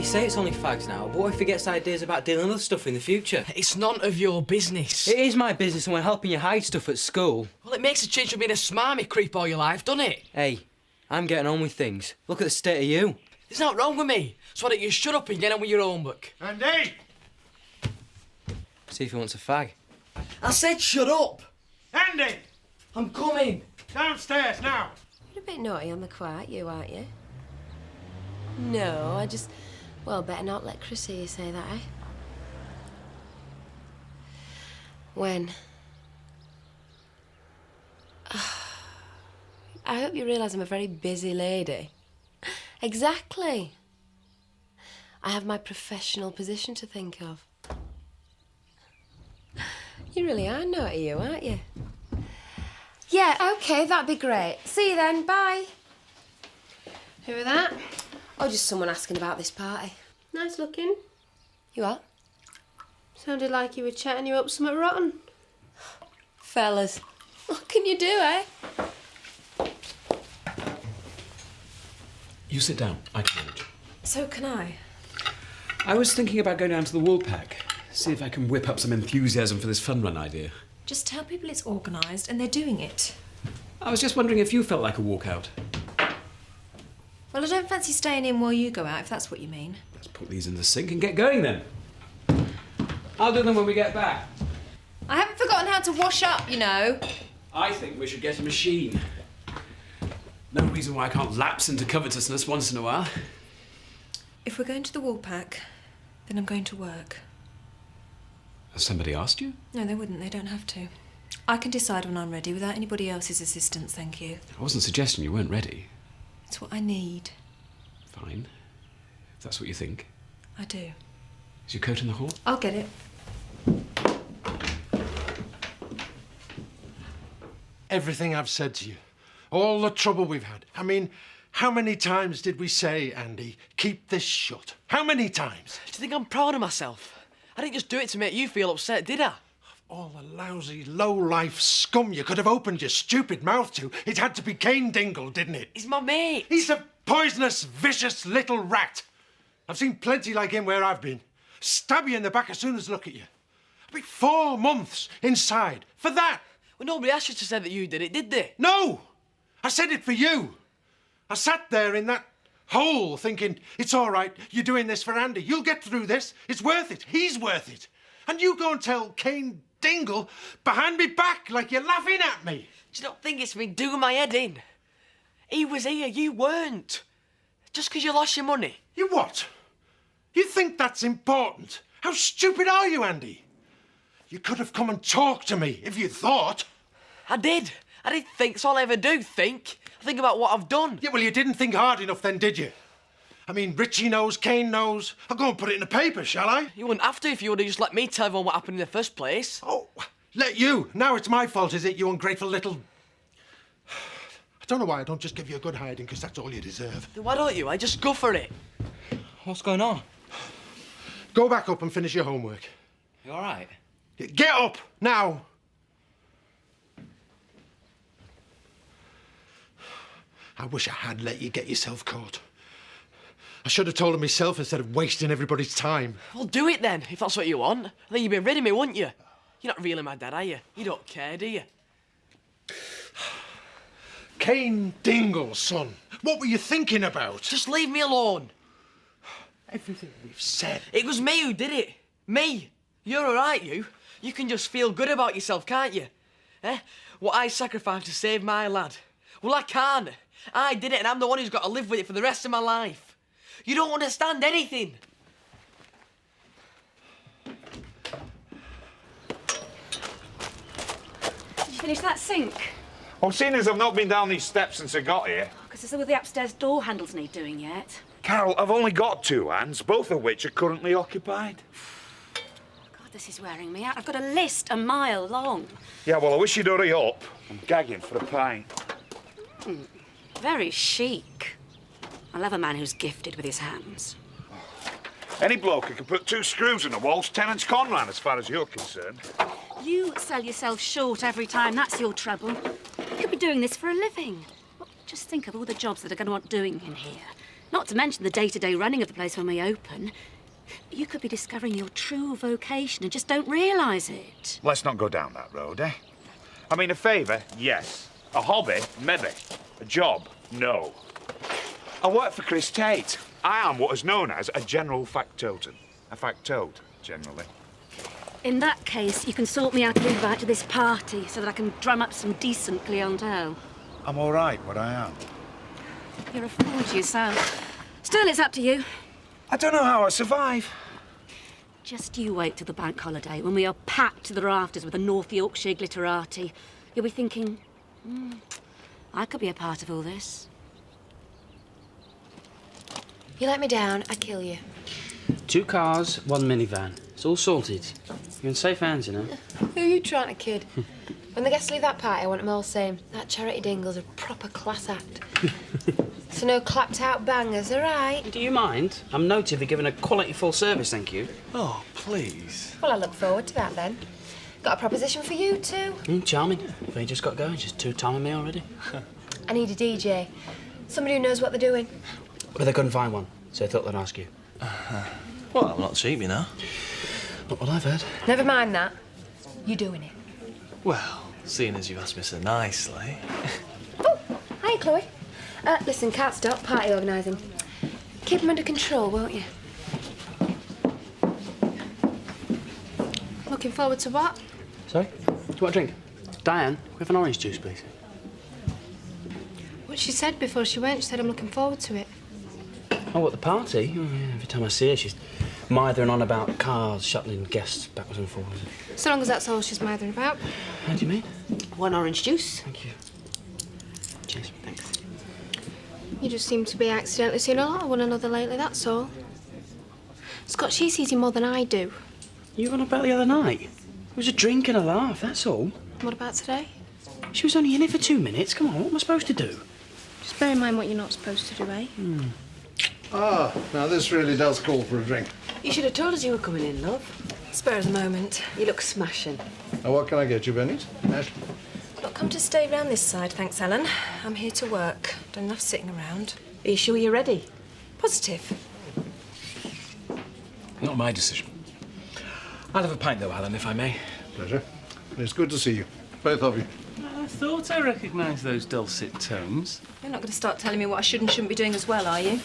you say it's only fags now, but what if he gets ideas about dealing with stuff in the future? It's none of your business. It is my business and we're helping you hide stuff at school. Well, it makes a change from being a smarmy creep all your life, doesn't it? Hey, I'm getting on with things. Look at the state of you. There's nothing wrong with me. So why don't you shut up and get on with your homework? Andy! See if he wants a fag. I said shut up! Andy! I'm coming! Downstairs now! You're a bit naughty on the quiet, you, aren't you? No, I just... Well, better not let Chris hear you say that, eh? When? I hope you realise I'm a very busy lady. Exactly. I have my professional position to think of. You really are naughty, you, aren't you? Yeah, OK, that'd be great. See you then, bye. Who are that? Oh, just someone asking about this party. Nice looking. You what? Sounded like you were chatting you up something rotten. Fellas, what can you do, eh? You sit down. I can manage. So can I. I was thinking about going down to the Woolpack, see if I can whip up some enthusiasm for this fun run idea. Just tell people it's organised and they're doing it. I was just wondering if you felt like a walkout. Well, I don't fancy staying in while you go out, if that's what you mean. Let's put these in the sink and get going then. I'll do them when we get back. I haven't forgotten how to wash up, you know. I think we should get a machine. No reason why I can't lapse into covetousness once in a while. If we're going to the Woolpack, then I'm going to work. Has somebody asked you? No, they wouldn't. They don't have to. I can decide when I'm ready without anybody else's assistance, thank you. I wasn't suggesting you weren't ready. It's what I need. Fine. If that's what you think. I do. Is your coat in the hall? I'll get it. Everything I've said to you, all the trouble we've had. I mean, how many times did we say, Andy, keep this shut? How many times? Do you think I'm proud of myself? I didn't just do it to make you feel upset, did I? All the lousy, low-life scum you could have opened your stupid mouth to, it had to be Cain Dingle, didn't it? He's my mate. He's a poisonous, vicious little rat. I've seen plenty like him where I've been. Stab you in the back as soon as look at you. I'll be 4 months inside for that. Well, nobody asked you to say that you did it, did they? No! I said it for you. I sat there in that hole thinking, it's all right, you're doing this for Andy. You'll get through this. It's worth it. He's worth it. And you go and tell Cain Dingle behind me back like you're laughing at me. Do you not think it's been doing my head in? He was here, you weren't. Just because you lost your money. You what? You think that's important? How stupid are you, Andy? You could have come and talked to me if you thought. I did. I did think. It's all I ever do, think. I think about what I've done. Yeah, well, you didn't think hard enough then, did you? I mean, Richie knows, Cain knows. I'll go and put it in the paper, shall I? You wouldn't have to if you would have just let me tell everyone what happened in the first place. Oh, let you. Now it's my fault, is it, you ungrateful little... I don't know why I don't just give you a good hiding, because that's all you deserve. Then why don't you? I just go for it. What's going on? Go back up and finish your homework. You all right? Get up, now! I wish I had let you get yourself caught. I should have told him myself instead of wasting everybody's time. Well, do it then, if that's what you want. I think you'd be rid of me, wouldn't you? You're not really my dad, are you? You don't care, do you? Cain Dingle, son. What were you thinking about? Just leave me alone. Everything we've said. It was me who did it. Me. You're all right, you. You can just feel good about yourself, can't you? Eh? What I sacrificed to save my lad. Well, I can't. I did it, and I'm the one who's got to live with it for the rest of my life. You don't understand anything. Did you finish that sink? Well, seeing as I've not been down these steps since I got here. Because there's all the upstairs door handles need doing yet. Carol, I've only got 2 hands, both of which are currently occupied. God, this is wearing me out. I've got a list a mile long. Yeah, well, I wish you'd hurry up. I'm gagging for a pint. Very chic. I love a man who's gifted with his hands. Any bloke who can put 2 screws in a wall's tenant's con ran, as far as you're concerned. You sell yourself short every time, that's your trouble. You could be doing this for a living. Well, just think of all the jobs that are going to want doing in here. Not to mention the day-to-day running of the place when we open. You could be discovering your true vocation and just don't realise it. Let's not go down that road, eh? I mean, a favour, yes. A hobby, maybe. A job, no. I work for Chris Tate. I am what is known as a general factotum. A factote, generally. In that case, you can sort me out an invite to this party so that I can drum up some decent clientele. I'm all right, what I am. You're a fool to yourself. Still, it's up to you. I don't know how I survive. Just you wait till the bank holiday when we are packed to the rafters with a North Yorkshire glitterati. You'll be thinking, I could be a part of all this. You let me down, I kill you. 2 cars, 1 minivan. It's all sorted. You're in safe hands, you know. Who are you trying to kid? When the guests leave that party, I want them all saying, that Charity Dingle's a proper class act. So no clapped-out bangers, all right? Do you mind? I'm noted for giving a quality full service, thank you. Oh, please. Well, I look forward to that, then. Got a proposition for you, too. Charming. Have you just got going? Just 2 timing me already? I need a DJ. Somebody who knows what they're doing. But they couldn't find one, so I thought they'd ask you. Well, I'm not cheap, you know. Not what I've heard. Never mind that. You're doing it. Well, seeing as you asked me so nicely. Oh, hi, Chloe. Listen, can't stop party organising. Keep them under control, won't you? Looking forward to what? Sorry? Do you want a drink? Diane, we have an orange juice, please. What she said before she went, she said I'm looking forward to it. Oh, at the party? Oh, yeah, every time I see her, she's mithering on about cars, shuttling guests backwards and forwards. So long as that's all she's mithering about. How do you mean? 1 orange juice. Thank you. Cheers. Thanks. You just seem to be accidentally seeing a lot of one another lately, that's all. Scott, she sees you more than I do. You were on about the other night. It was a drink and a laugh, that's all. What about today? She was only in it for 2 minutes. Come on, what am I supposed to do? Just bear in mind what you're not supposed to do, eh? Ah, now this really does call for a drink. You should have told us you were coming in, love. Spur of the moment. You look smashing. Now, what can I get you, Bennett? Ash? Not come to stay round this side, thanks, Ellen. I'm here to work. Done enough sitting around. Are you sure you're ready? Positive. Not my decision. I'll have a pint, though, Alan, if I may. Pleasure. It's good to see you, both of you. I thought I recognised those dulcet tones. You're not going to start telling me what I should and shouldn't be doing as well, are you?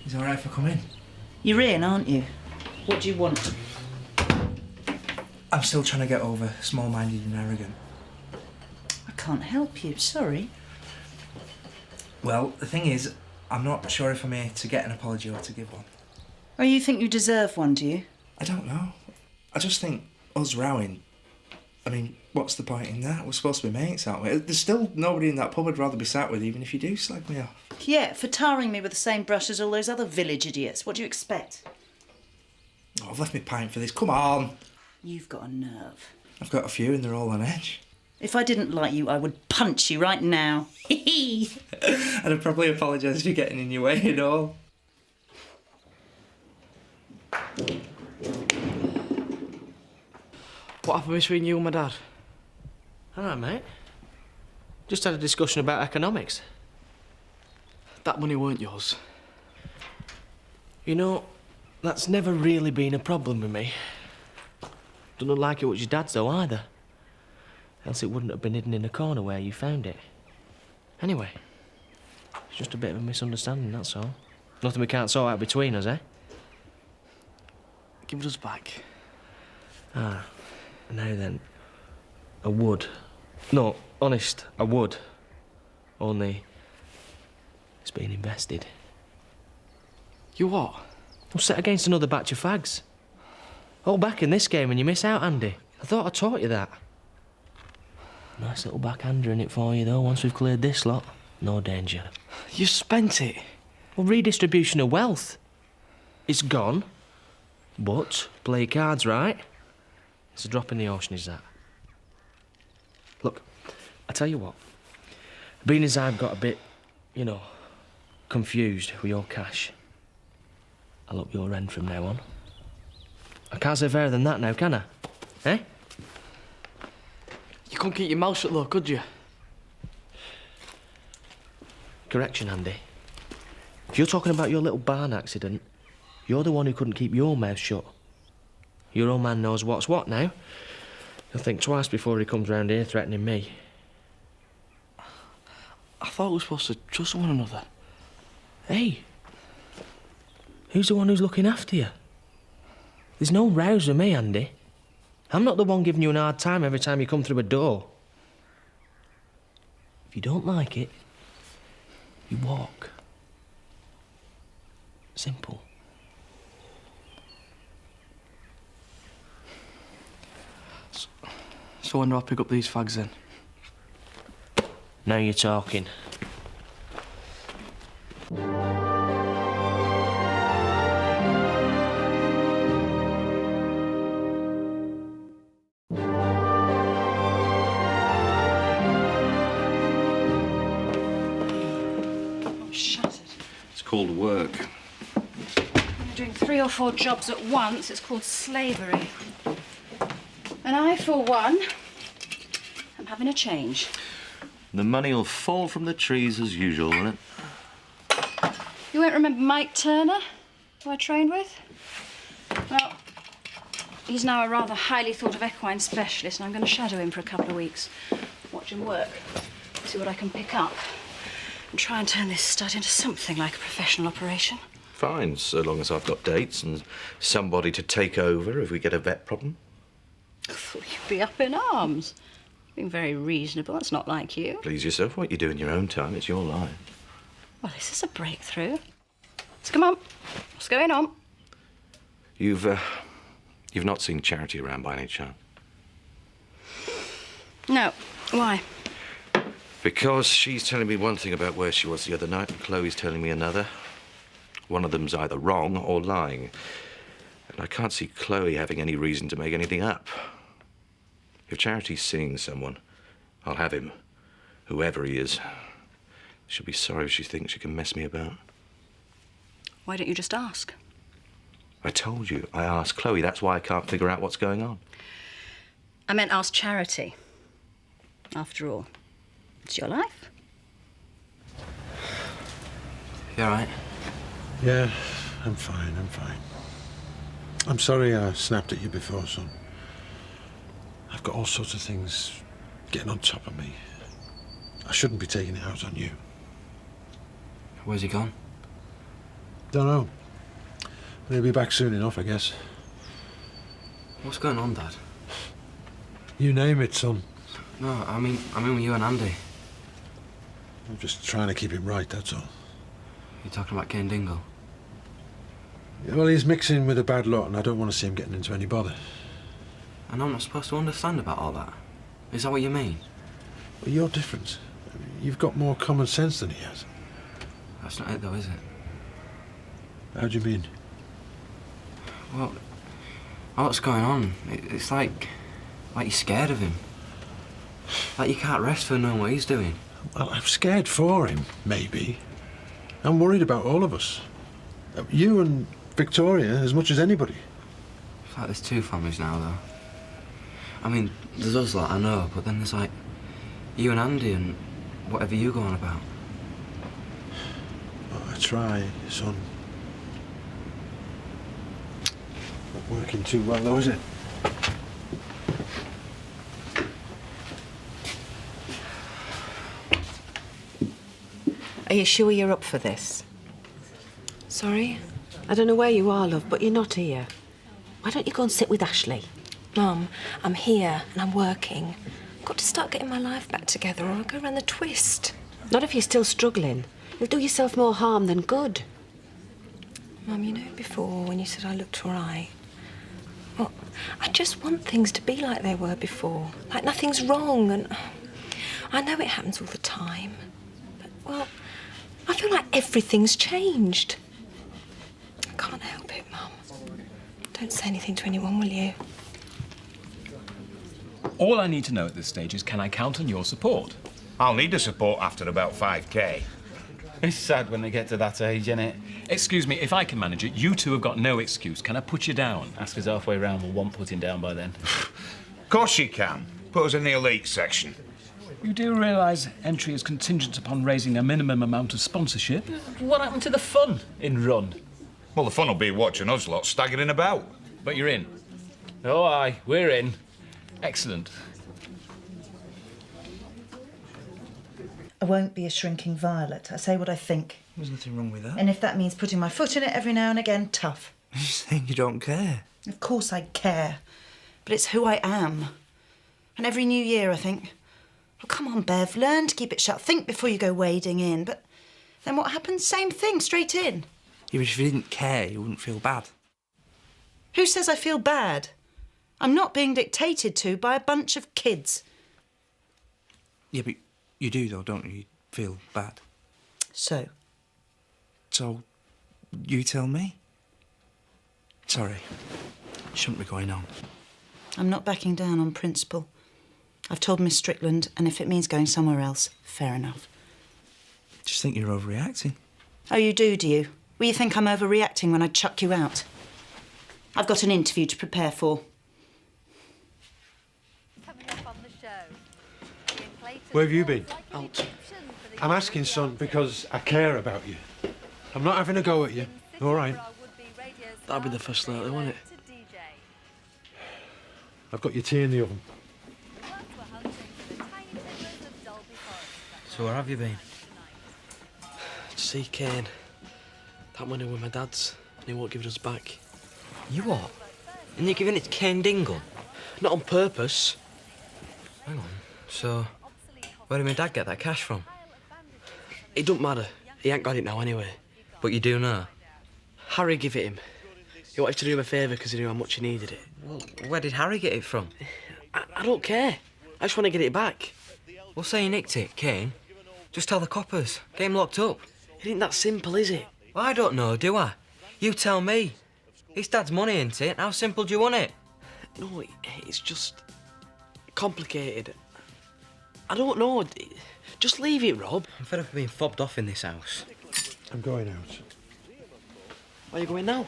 Is it all right if I come in? You're in, aren't you? What do you want? I'm still trying to get over small-minded and arrogant. I can't help you, sorry. Well, the thing is, I'm not sure if I'm here to get an apology or to give one. Oh, you think you deserve one, do you? I don't know. I just think us rowing, I mean, what's the point in that? We're supposed to be mates, aren't we? There's still nobody in that pub I'd rather be sat with, even if you do slag me off. Yeah, for tarring me with the same brush as all those other village idiots. What do you expect? Oh, I've left my pint for this. Come on. You've got a nerve. I've got a few and they're all on edge. If I didn't like you, I would punch you right now. And I'd probably apologise for getting in your way and all. What happened between you and my dad? All right, mate. Just had a discussion about economics. That money weren't yours. You know, that's never really been a problem with me. Don't look like it was your dad's, though, either. Else it wouldn't have been hidden in a corner where you found it. Anyway, it's just a bit of a misunderstanding, that's all. Nothing we can't sort out between us, eh? Give it us back. Ah, now then. I would. No, honest, I would. Only it's been invested. You what? I'm set against another batch of fags. Hold back in this game and you miss out, Andy. I thought I taught you that. Nice little backhander in it for you, though, once we've cleared this lot. No danger. You spent it. Well, redistribution of wealth. It's gone, but play your cards right. It's a drop in the ocean, is that? Look, I tell you what. Being as I've got a bit, you know, confused with your cash, I'll up your end from now on. I can't say fairer than that now, can I? Eh? You couldn't keep your mouth shut, though, could you? Correction, Andy. If you're talking about your little barn accident, you're the one who couldn't keep your mouth shut. Your old man knows what's what now. He'll think twice before he comes round here threatening me. I thought we were supposed to trust one another. Hey, who's the one who's looking after you? There's no rows with me, Andy. I'm not the one giving you an hard time every time you come through a door. If you don't like it, you walk. Simple. So when do I pick up these fags then? Now you're talking. Shattered. It's called work. When you're doing 3 or 4 jobs at once, it's called slavery. And I, for one, am having a change. The money'll fall from the trees as usual, won't it? You won't remember Mike Turner, who I trained with? Well, he's now a rather highly thought of equine specialist, and I'm going to shadow him for a couple of weeks. Watch him work, see what I can pick up, and try and turn this stud into something like a professional operation. Fine, so long as I've got dates and somebody to take over if we get a vet problem. I thought you'd be up in arms. Being very reasonable, that's not like you. Please yourself, what you do in your own time, it's your life. Well, this is a breakthrough. So come on, what's going on? You've not seen Charity around by any chance? No, why? Because she's telling me one thing about where she was the other night, and Chloe's telling me another. One of them's either wrong or lying. And I can't see Chloe having any reason to make anything up. If Charity's seeing someone, I'll have him. Whoever he is. She'll be sorry if she thinks she can mess me about. Why don't you just ask? I told you, I asked Chloe. That's why I can't figure out what's going on. I meant ask Charity. After all, it's your life. You all right? Yeah, I'm fine, I'm fine. I'm sorry I snapped at you before, son. I've got all sorts of things getting on top of me. I shouldn't be taking it out on you. Where's he gone? Don't know. He'll be back soon enough, I guess. What's going on, Dad? You name it, son. No, I mean with you and Andy. I'm just trying to keep him right, that's all. You're talking about Kane Dingle? Yeah, well, he's mixing with a bad lot, and I don't want to see him getting into any bother. And I'm not supposed to understand about all that? Is that what you mean? Well, you're different. You've got more common sense than he has. That's not it, though, is it? How do you mean? Well, what's going on? It's like you're scared of him. Like you can't rest for knowing what he's doing. Well, I'm scared for him, maybe. I'm worried about all of us. You and Victoria as much as anybody. It's like there's 2 families now, though. I mean, there's us lot, I know, but then there's like you and Andy and whatever you go on about. Oh, I try, son. Not working too well, though, is it? Are you sure you're up for this? Sorry? I don't know where you are, love, but you're not here. Why don't you go and sit with Ashley? Mum, I'm here and I'm working. I've got to start getting my life back together or I'll go around the twist. Not if you're still struggling. You'll do yourself more harm than good. Mum, you know before when you said I looked all right? Well, I just want things to be like they were before. Like nothing's wrong and... I know it happens all the time. But, well, I feel like everything's changed. I can't help it, Mum. Don't say anything to anyone, will you? All I need to know at this stage is, can I count on your support? I'll need the support after about 5K. It's sad when they get to that age, isn't it? Excuse me, if I can manage it, you two have got no excuse. Can I put you down? Ask us halfway round, we'll want putting down by then. Of course you can. Put us in the elite section. You do realise entry is contingent upon raising a minimum amount of sponsorship? What happened to the fun in Run? Well, the fun will be watching us lot staggering about. But you're in. Oh, aye, we're in. Excellent. I won't be a shrinking violet. I say what I think. There's nothing wrong with that. And if that means putting my foot in it every now and again, tough. You're saying you don't care. Of course I care. But it's who I am. And every new year I think, oh, come on, Bev, learn to keep it shut. Think before you go wading in. But then what happens? Same thing, straight in. Yeah, but if you didn't care, you wouldn't feel bad. Who says I feel bad? I'm not being dictated to by a bunch of kids. Yeah, but you do, though, don't you? You feel bad. So, you tell me? Sorry. Shouldn't be going on. I'm not backing down on principle. I've told Miss Strickland, and if it means going somewhere else, fair enough. Just think you're overreacting. Oh, you do you? Well, you think I'm overreacting when I chuck you out? I've got an interview to prepare for. Where have you been? Out. I'm asking, son, because I care about you. I'm not having a go at you, all right? That'll be the first lately, won't it? I've got your tea in the oven. So where have you been? To see Kane. That money with my dad's, and he won't give it us back. You what? And you're giving it to Kane Dingle? Not on purpose. Hang on. So, where did my dad get that cash from? It don't matter. He ain't got it now anyway. But you do know? Harry give it him. He wanted to do him a favour because he knew how much he needed it. Well, where did Harry get it from? I don't care. I just want to get it back. Well, say you nicked it, Kane. Just tell the coppers. Get him locked up. It ain't that simple, is it? Well, I don't know, do I? You tell me. It's Dad's money, ain't it? How simple do you want it? No, it's just complicated. I don't know. Just leave it, Rob. I'm fed up of being fobbed off in this house. I'm going out. Where are you going now?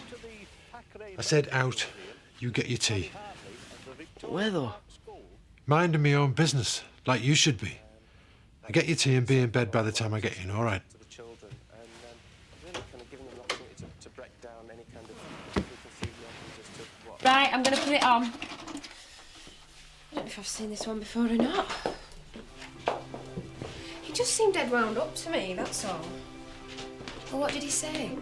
I said out. You get your tea. Where, though? Minding my own business, like you should be. I get your tea and be in bed by the time I get in, all right? Right, I'm going to put it on. I don't know if I've seen this one before or not. He just seemed dead wound up to me, that's all. Well, what did he say?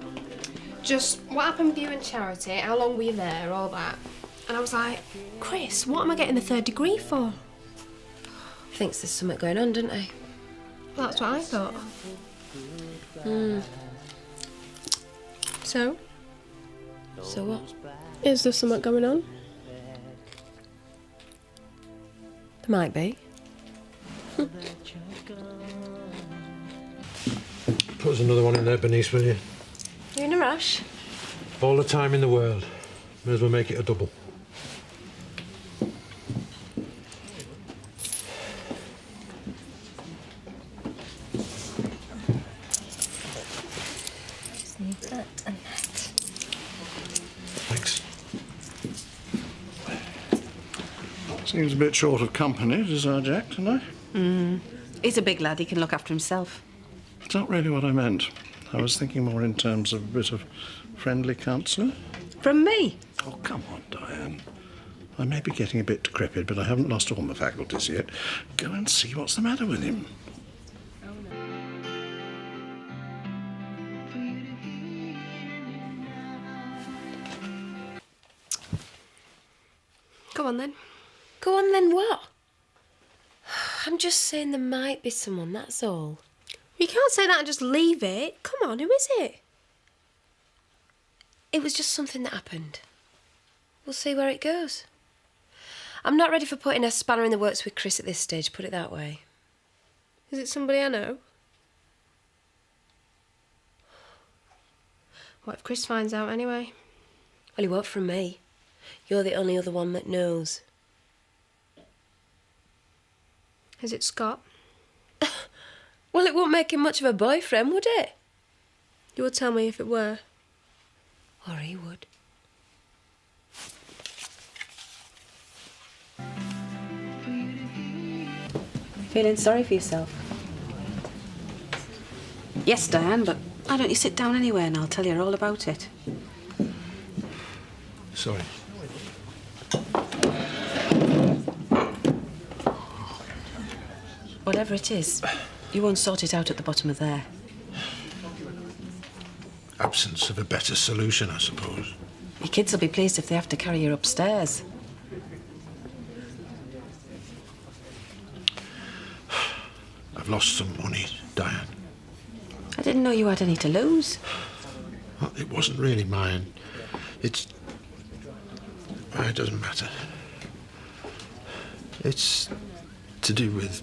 Just, what happened with you and Charity? How long were you there? All that. And I was like, Chris, what am I getting the 3rd degree for? Thinks there's something going on, doesn't he? Well, that's what I thought. So? So what? Is there something going on? There might be. Put us another one in there, Bernice, will you? You in a rush? All the time in the world. May as well make it a double. Just need that and that. Thanks. Seems a bit short of company, does our Jack, tonight? He's a big lad, he can look after himself. It's not really what I meant. I was thinking more in terms of a bit of friendly counsellor. From me? Oh, come on, Diane. I may be getting a bit decrepit, but I haven't lost all my faculties yet. Go and see what's the matter with him. Go on then. Go on then what? I'm just saying there might be someone, that's all. You can't say that and just leave it. Come on, who is it? It was just something that happened. We'll see where it goes. I'm not ready for putting a spanner in the works with Chris at this stage, put it that way. Is it somebody I know? What if Chris finds out anyway? Well, he won't from me. You're the only other one that knows. Is it Scott? Well, it won't make him much of a boyfriend, would it? You would tell me if it were. Or he would. feeling sorry for yourself? Yes, Diane, but why don't you sit down anywhere and I'll tell you all about it. Sorry. Whatever it is, you won't sort it out at the bottom of there. Absence of a better solution, I suppose. Your kids will be pleased if they have to carry you upstairs. I've lost some money, Diane. I didn't know you had any to lose. Well, it wasn't really mine. It doesn't matter. It's to do with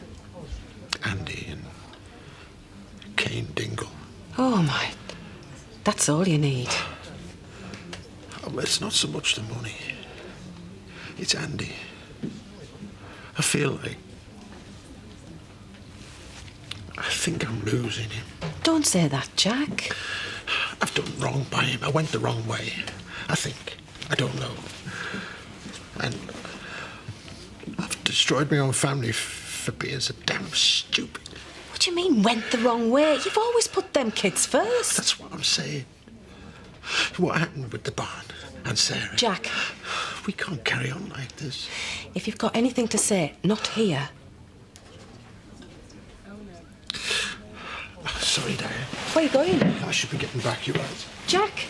Andy and Kane Dingle. Oh, my. That's all you need. Oh, it's not so much the money. It's Andy. I feel like... I think I'm losing him. Don't say that, Jack. I've done wrong by him. I went the wrong way. I think. I don't know. And I've destroyed my own family for being so damn stupid. What do you mean, went the wrong way? You've always put them kids first. That's what I'm saying. What happened with the barn and Sarah? Jack. We can't carry on like this. If you've got anything to say, not here. Sorry, Diane. Where are you going? I should be getting back, you're right. Jack.